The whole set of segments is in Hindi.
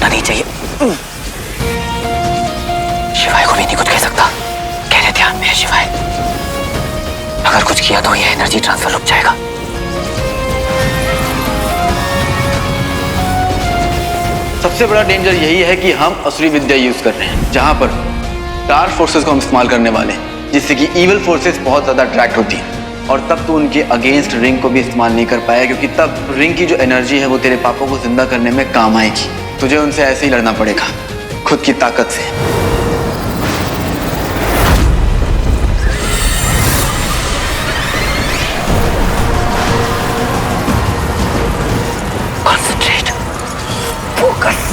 रुकना नहीं चाहिए। शिवाय को भी नहीं कुछ कह सकता, कहने ध्यान में है शिवाय। अगर कुछ किया तो ये एनर्जी ट्रांसफर रुक जाएगा। सबसे बड़ा डेंजर यही है कि हम असुरी विद्या यूज कर रहे हैं, जहां पर डार्क फोर्सेस को हम इस्तेमाल करने वाले हैं, जिससे कि इविल फोर्सेस बहुत ज्यादा अट्रैक्ट होती हैं। और तब तो उनके अगेंस्ट रिंग को भी इस्तेमाल नहीं कर पाया, क्योंकि तब रिंग की जो एनर्जी है वो तेरे पापा को जिंदा करने में काम आएगी। तुझे उनसे ऐसे ही लड़ना पड़ेगा, खुद की ताकत से। Concentrate, focus.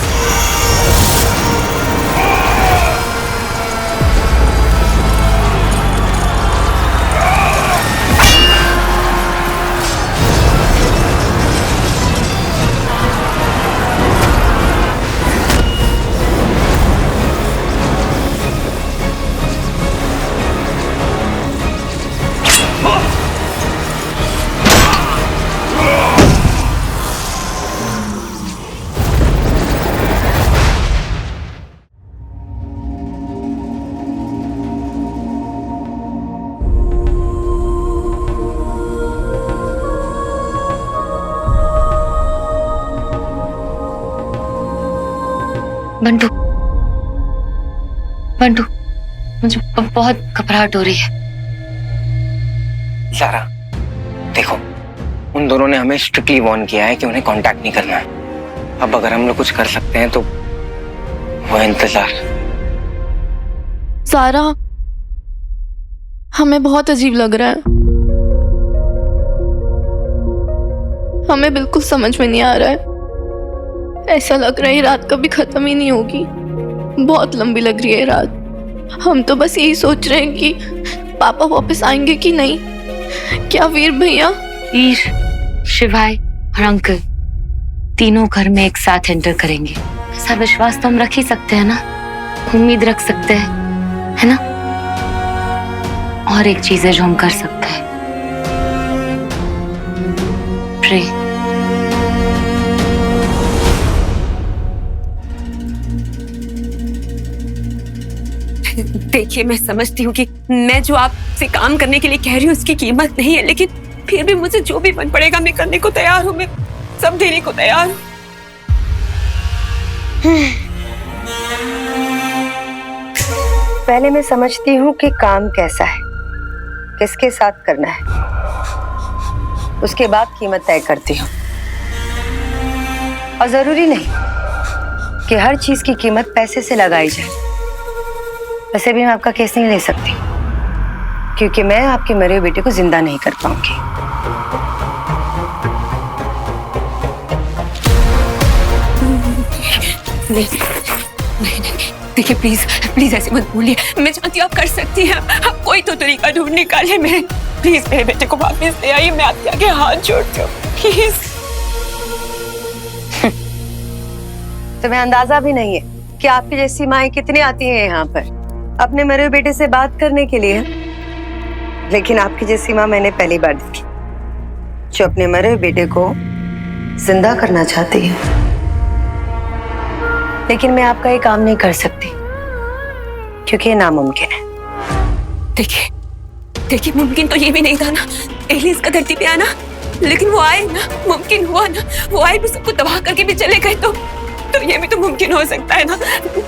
बंटू, बंटू, मुझे बहुत घबराहट हो रही है। सारा, देखो, उन दोनों ने हमें स्ट्रिक्टली वार्न किया है कि उन्हें कांटेक्ट नहीं करना है। अब अगर हम लोग कुछ कर सकते हैं तो वो इंतजार। सारा, हमें बहुत अजीब लग रहा है। हमें बिल्कुल समझ में नहीं आ रहा है। ऐसा लग रहा है ये रात कभी खत्म ही नहीं होगी। बहुत लंबी लग रही है रात। हम तो बस यही सोच रहे हैं कि पापा वापस आएंगे कि नहीं। क्या वीर भैया, वीर, शिवाय और अंकल तीनों घर में एक साथ एंटर करेंगे। ऐसा विश्वास तो हम रख ही सकते हैं ना, उम्मीद रख सकते हैं, है ना। और एक चीज है जो हम कर सकते हैं, प्रे। देखिए, मैं समझती हूँ कि मैं जो आपसे काम करने के लिए कह रही हूँ उसकी कीमत नहीं है, लेकिन फिर भी मुझे जो भी बन पड़ेगा मैं करने को तैयार हूँ। मैं सब देने को तैयार हूँ। पहले मैं समझती हूँ कि काम कैसा है, किसके साथ करना है, उसके बाद कीमत तय करती हूँ। और जरूरी नहीं कि हर चीज की कीमत पैसे से लगाई जाए। वैसे भी मैं आपका केस नहीं ले सकती, क्योंकि मैं आपके मरे हुए बेटे को जिंदा नहीं कर पाऊंगी। नहीं, देखिए प्लीज प्लीज ऐसे मत बोलिए। मैं जानती हूँ आप कर सकती हैं। आप कोई तो तरीका ढूंढ निकालिए। मेरे प्लीज मेरे बेटे को वापस ले आइए। मैं आपके आगे हाथ जोड़ती हूँ, प्लीज। तुम्हें अंदाजा भी नहीं है कि आपकी जैसी माएं कितनी आती हैं यहाँ पर अपने मरे हुए बेटे से बात करने के लिए। लेकिन आपकी जैसी माँ मैंने पहली बार देखी जो अपने मरे हुए बेटे को जिंदा करना चाहती है। लेकिन मैं आपका ये काम नहीं कर सकती, क्योंकि ये नामुमकिन है। देखिए मुमकिन तो ये भी नहीं था ना एलियंस का धरती पे आना, लेकिन वो आए ना, मुमकिन हुआ ना। वो आए भी सबको तबाह करके भी चले गए, तो ये भी तो मुमकिन हो सकता है ना।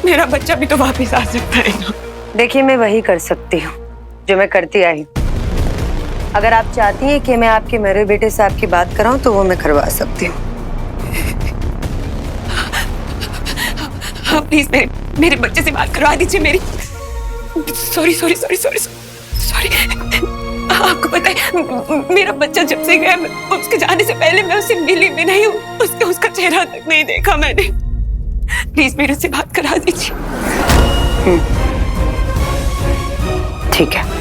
मेरा बच्चा भी तो वापस आ सकता है ना। देखिए, मैं वही कर सकती हूँ जो मैं करती आई। अगर आप चाहती हैं कि मैं आपके मरे बेटे से आपकी बात कराऊं तो वो मैं करवा सकती हूँ। हाँ प्लीज मेरे बच्चे से बात करवा दीजिए मेरी। सॉरी। आपको पता है मेरा बच्चा जब से गया, उसके जाने से पहले मैं उससे मिली भी नहीं हूँ। उसका चेहरा तक नहीं देखा मैंने। प्लीज मेरे से बात करा दीजिए। ठीक है।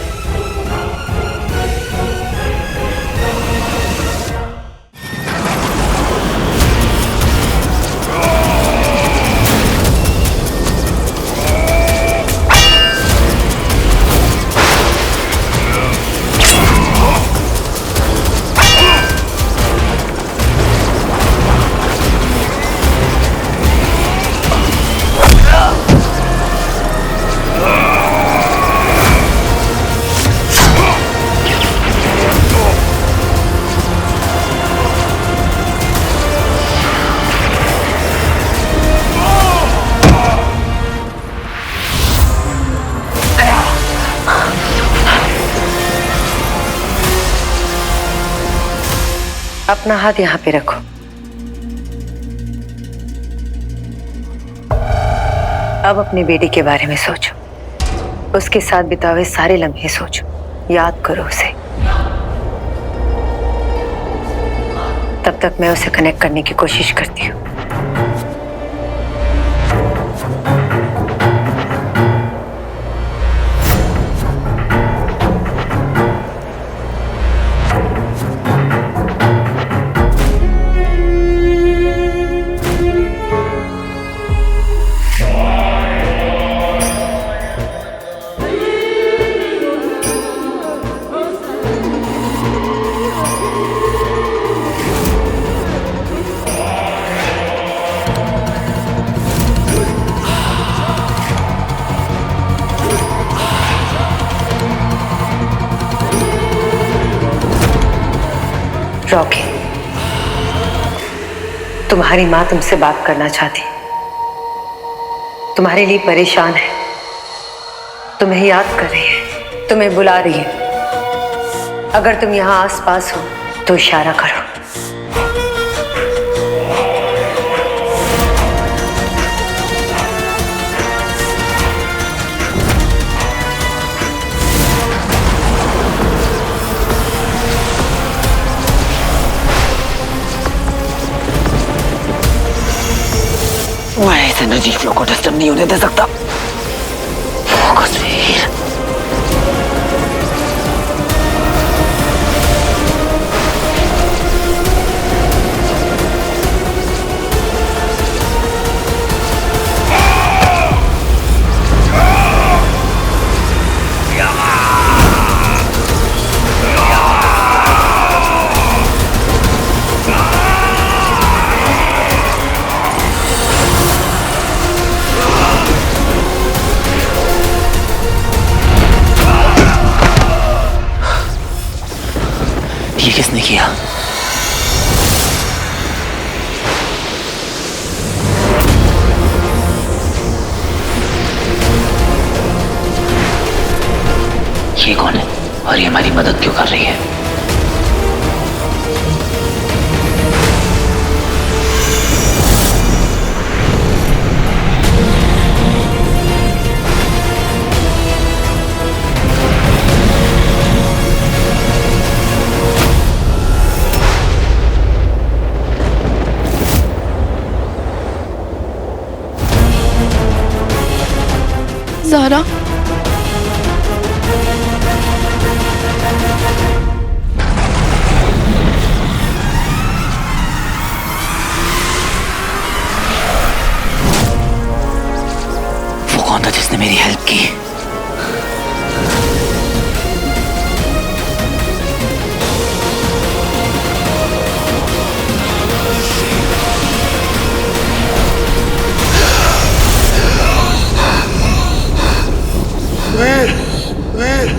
अपना हाथ यहाँ पे रखो। अब अपनी बेटी के बारे में सोचो, उसके साथ बिताए सारे लम्हे सोचो, याद करो उसे। तब तक मैं उसे कनेक्ट करने की कोशिश करती हूँ। रॉकी, तुम्हारी माँ तुमसे बात करना चाहती, तुम्हारे लिए परेशान है, तुम्हें याद कर रही है, तुम्हें बुला रही है। अगर तुम यहाँ आसपास हो तो इशारा करो। मैं इस एनर्जी फ्लो को डिस्टर्ब नहीं होने दे सकता। फोकस वीर। ये किसने किया? ये कौन है और ये हमारी मदद क्यों कर रही है? ज़ारा, वो कौन था जिसने मेरी हेल्प की? वीर, वीर।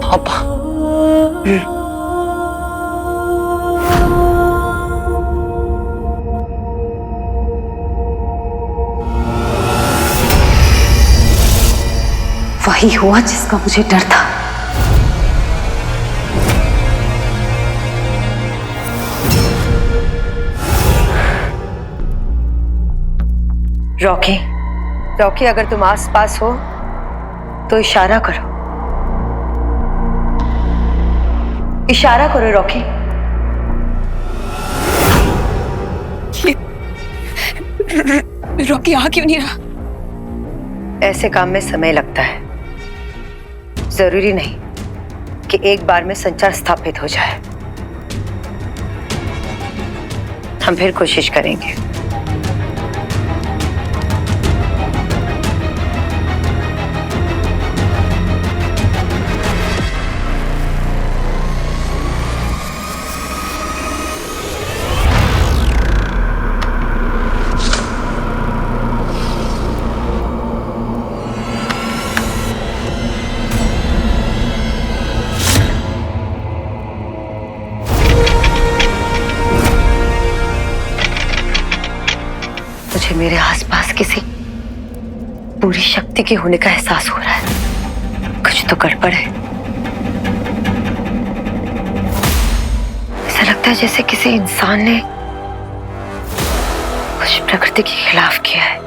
पापा। वही हुआ जिसका मुझे डर था। रॉकी, रॉकी, अगर तुम आसपास हो तो इशारा करो, इशारा करो रॉकी। रॉकी आ क्यों नहीं रहा? ऐसे काम में समय लगता है, जरूरी नहीं कि एक बार में संचार स्थापित हो जाए। हम फिर कोशिश करेंगे। मुझे मेरे आसपास किसी पूरी शक्ति के होने का एहसास हो रहा है। कुछ तो गड़बड़ है। ऐसा लगता है जैसे किसी इंसान ने कुछ प्रकृति के खिलाफ किया है।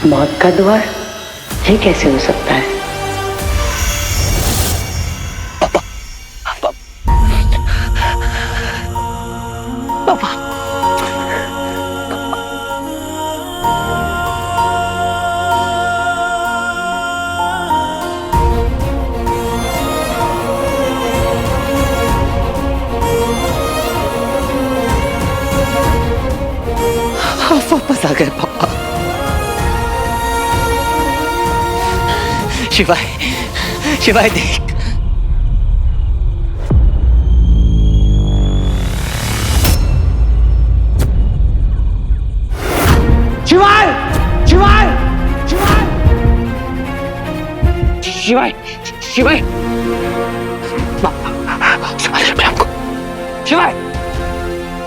मौत का द्वार, ये कैसे हो सकता है? वापस आ गए पापा। शिवाय, शिवाय देख। शिवाय, शिवाय, शिवाय, शिवाय, शिवाय, संभाल अपने आप को। शिवाय,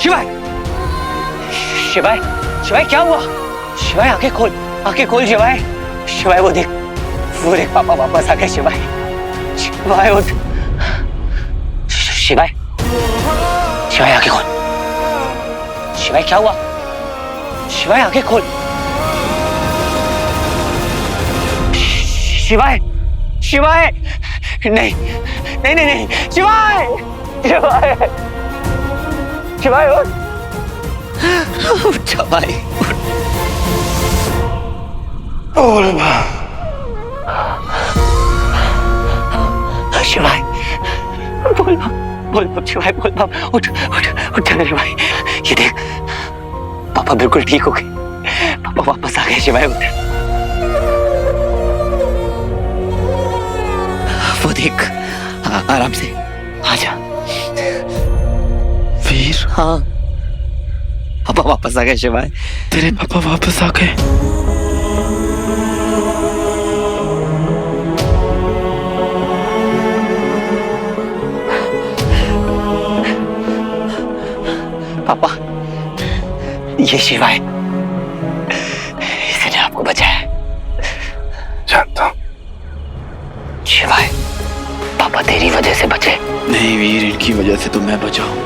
शिवाय, शिवाय, शिवाय क्या हुआ? शिवाय आंखें खोल, आंखें खोल शिवाय। शिवाय वो देख, वो देख पापा वापस आ गए। शिवाय, शिवाय उठ। शिवाय, शिवाय आंखें खोल। शिवाय क्या हुआ? शिवाय आंखें खोल। शिवाय, शिवाय, नहीं नहीं नहीं नहीं, शिवाय, शिवाय, शिवाय उठ, उठ शिवाय उठ। बोल शिवाय, बोल बोल शिवाय, बोल उठ उठ उठ जा शिवाय। ये देख पापा बिल्कुल ठीक हो गए, पापा वापस आ गए। शिवाय उठ। वो देख आराम से आजा। वीर, हाँ पापा वापस आ गए। शिवाय तेरे पापा वापस आ गए। पापा ये शिवाय, इसने आपको बचाया। जानता हूं। शिवाय पापा तेरी वजह से बचे। नहीं वीर, इनकी वजह से तो मैं बचा हूं।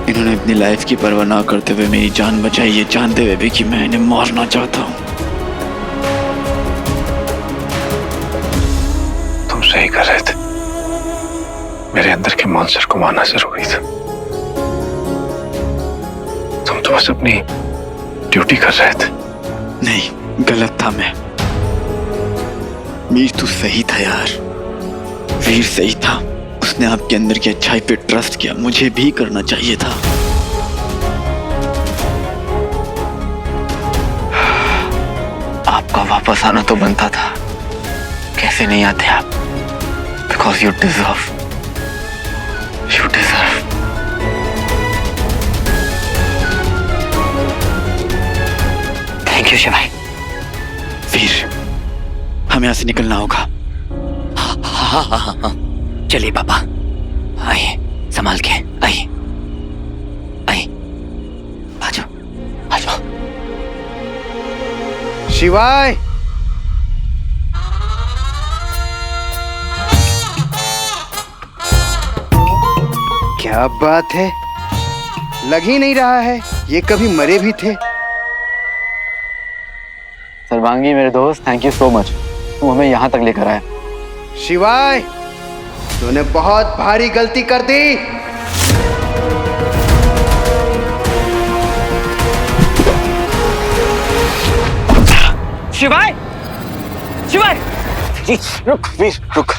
इन्होंने अपनी लाइफ की परवाह ना करते हुए मेरी जान बचाई, ये जानते हुए भी कि मैं इन्हें मारना चाहता हूं। तुम सही कर रहे थे। मेरे अंदर के मॉन्स्टर को मारना जरूरी था। तुम तो बस अपनी ड्यूटी कर रहे थे। नहीं, गलत था मैं। वीर तू सही था यार, वीर सही था। उसने आपके अंदर की अच्छाई पे ट्रस्ट किया, मुझे भी करना चाहिए था। आपका वापस आना तो बनता था, कैसे नहीं आते आप? Because you deserve, you deserve. Thank you शिवाय। वीर हमें यहां से निकलना होगा। हाँ हाँ हाँ हाँ, चलिए पापा, आइए संभाल के, आइए आइए, आ जाओ आ जाओ। शिवाय, क्या बात है, लग ही नहीं रहा है ये कभी मरे भी थे। सर्वांगी मेरे दोस्त, थैंक यू सो मच, तुम हमें यहाँ तक लेकर आए। शिवाय तूने बहुत भारी गलती कर दी। शिवाय, शिवाय, रुक वीर रुक,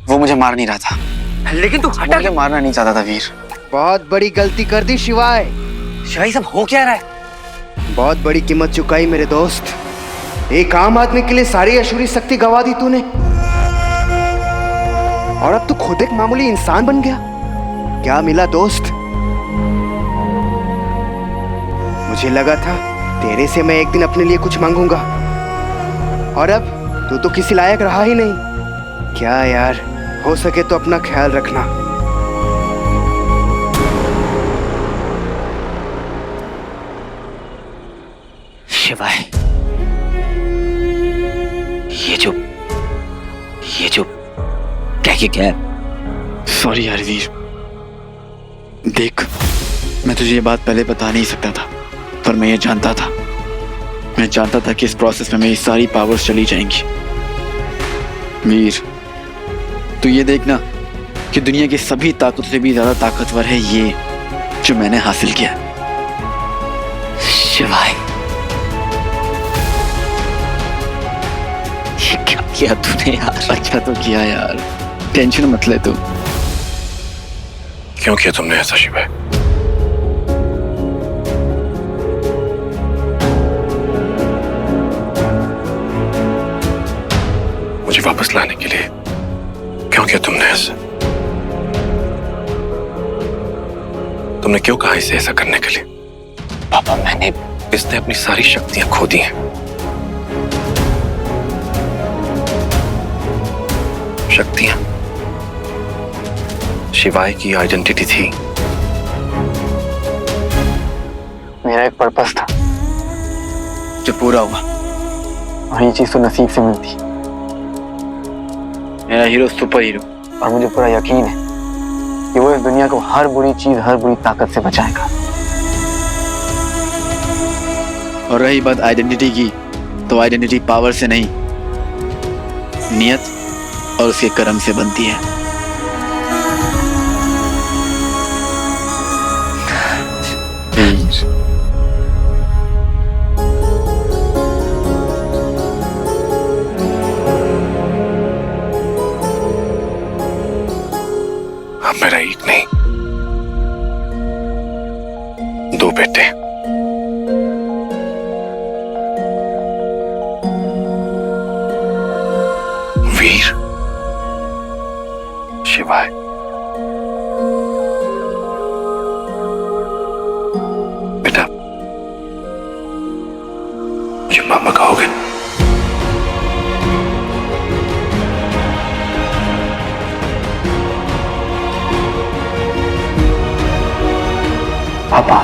वो मुझे मार नहीं रहा था। लेकिन तू हटा मुझे मारना नहीं चाहता था वीर। बहुत बड़ी गलती कर दी शिवाय। शिवाई सब हो क्या रहा है? बहुत बड़ी कीमत चुकाई मेरे दोस्त। एक आम आदमी के लिए सारी असुरी शक्ति गवा दी तूने, और अब तू खुद एक मामूली इंसान बन गया। क्या मिला दोस्त? मुझे लगा था तेरे से मैं एक दिन अपने लिए कुछ मांगूंगा, और अब तू तो किसी लायक रहा ही नहीं। क्या यार, हो सके तो अपना ख्याल रखना। शिवाय, ये जो क्या है? सॉरी यार वीर, देख मैं तुझे ये बात पहले बता नहीं सकता था, पर मैं ये जानता था। मैं जानता था कि इस प्रोसेस में मेरी सारी पावर्स चली जाएंगी। वीर, तू ये देखना कि दुनिया की सभी ताकतों से भी ज्यादा ताकतवर है ये जो मैंने हासिल किया। शिवाय, ये क्या किया तूने यार? अच्छा तो किया यार, टेंशन मत ले तू। क्यों किया तुमने ऐसा शिवाय? मुझे वापस लाने के लिए क्यों किया तुमने ऐसा? तुमने क्यों कहा इसे ऐसा करने के लिए? पापा, इसने अपनी सारी शक्तियां खो दी हैं। शक्तियां शिवाय की आइडेंटिटी थी। मेरा एक पर्पस था जो पूरा हुआ, वही चीज तो नसीब से मिलती। मेरा हीरो सुपर हीरो, और मुझे पूरा यकीन है कि वो इस दुनिया को हर बुरी चीज, हर बुरी ताकत से बचाएगा। और रही बात आइडेंटिटी की, तो आइडेंटिटी पावर से नहीं, नियत और उसके कर्म से बनती है। अब मेरा एक नहीं, दो बेटे। वीर, शिवाय। बेटा, मुझे पापा कहोगे? पापा।